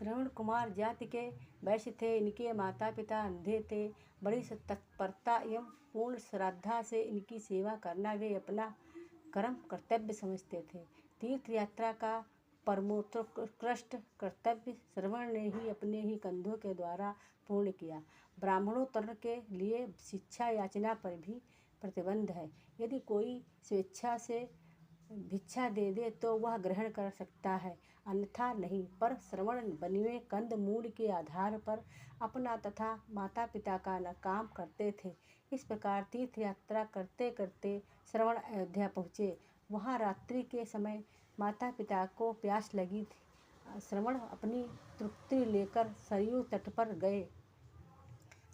श्रवण कुमार जाति के वैश्य थे। इनके माता पिता अंधे थे। बड़ी तत्परता एवं पूर्ण श्रद्धा से इनकी सेवा करना वे अपना कर्म कर्तव्य समझते थे। तीर्थ यात्रा का परमोत्कृष्ट कर्तव्य श्रवण ने ही अपने ही कंधों के द्वारा पूर्ण किया। ब्राह्मणोत्तर के लिए शिक्षा याचना पर भी प्रतिबंध है। यदि कोई स्वेच्छा से भिक्षा दे दे तो वह ग्रहण कर सकता है, अन्यथा नहीं। पर श्रवण बनिए कंद मूल के आधार पर अपना तथा माता पिता का काम करते थे। इस प्रकार तीर्थ यात्रा करते करते श्रवण अयोध्या पहुँचे। वहाँ रात्रि के समय माता पिता को प्यास लगी थी। श्रवण अपनी तृप्ति लेकर सरयू तट पर गए।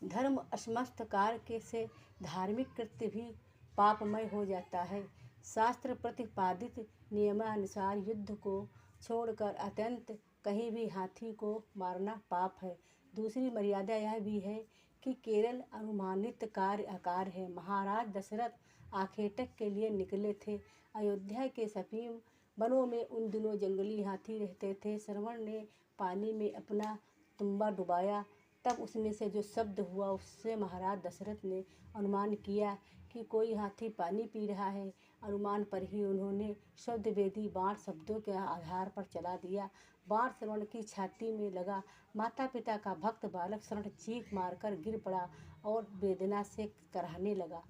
धर्म असमस्त कार्य से धार्मिक कृत्य भी पापमय हो जाता है। शास्त्र प्रतिपादित नियमानुसार युद्ध को छोड़कर अत्यंत कहीं भी हाथी को मारना पाप है। दूसरी मर्यादा यह भी है कि केवल अनुमानित कार्य आकार है। महाराज दशरथ आखेटक के लिए निकले थे। अयोध्या के समीप वनों में उन दिनों जंगली हाथी रहते थे। श्रवण ने पानी में अपना तुम्बा डुबाया, तब उसमें से जो शब्द हुआ उससे महाराज दशरथ ने अनुमान किया कि कोई हाथी पानी पी रहा है। अनुमान पर ही उन्होंने शब्द वेदी बाण शब्दों के आधार पर चला दिया। बाण श्रवण की छाती में लगा। माता पिता का भक्त बालक श्रवण चीख मारकर गिर पड़ा और वेदना से कराहने लगा।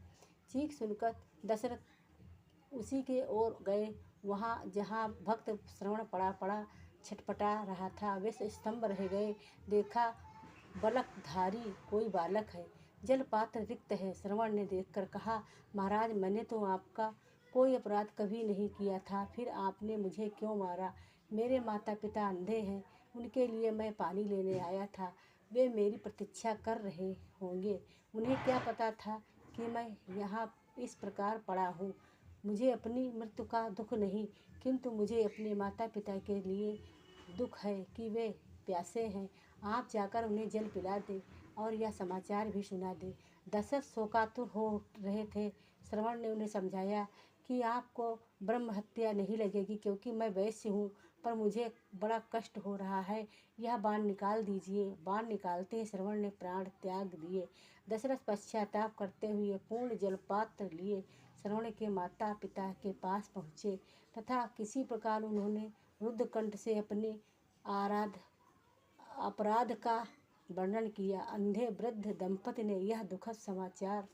चीख सुनकर दशरथ उसी के ओर गए। वहाँ जहाँ भक्त श्रवण पड़ा छटपटा रहा था, वे स्तंभ रह गए। देखा बलकधारी कोई बालक है, जल पात्र रिक्त है। श्रवण ने देखकर कहा, महाराज मैंने तो आपका कोई अपराध कभी नहीं किया था, फिर आपने मुझे क्यों मारा? मेरे माता पिता अंधे हैं, उनके लिए मैं पानी लेने आया था। वे मेरी प्रतीक्षा कर रहे होंगे। उन्हें क्या पता था कि मैं यहाँ इस प्रकार पड़ा हूँ। मुझे अपनी मृत्यु का दुख नहीं, किंतु मुझे अपने माता पिता के लिए दुख है कि वे प्यासे हैं। आप जाकर उन्हें जल पिला दें और यह समाचार भी सुना दें। दशरथ शोकातुर हो रहे थे। श्रवण ने उन्हें समझाया कि आपको ब्रह्म हत्या नहीं लगेगी, क्योंकि मैं वैश्य हूँ, पर मुझे बड़ा कष्ट हो रहा है। यह बाण निकाल दीजिए। बाण निकालते ही श्रवण ने प्राण त्याग दिए। दशरथ पश्चाताप करते हुए पूर्ण जलपात्र लिए श्रवण के माता पिता के पास पहुँचे तथा किसी प्रकार उन्होंने रुद्रकंठ से अपने अपराध का वर्णन किया। अंधे वृद्ध दंपति ने यह दुखद समाचार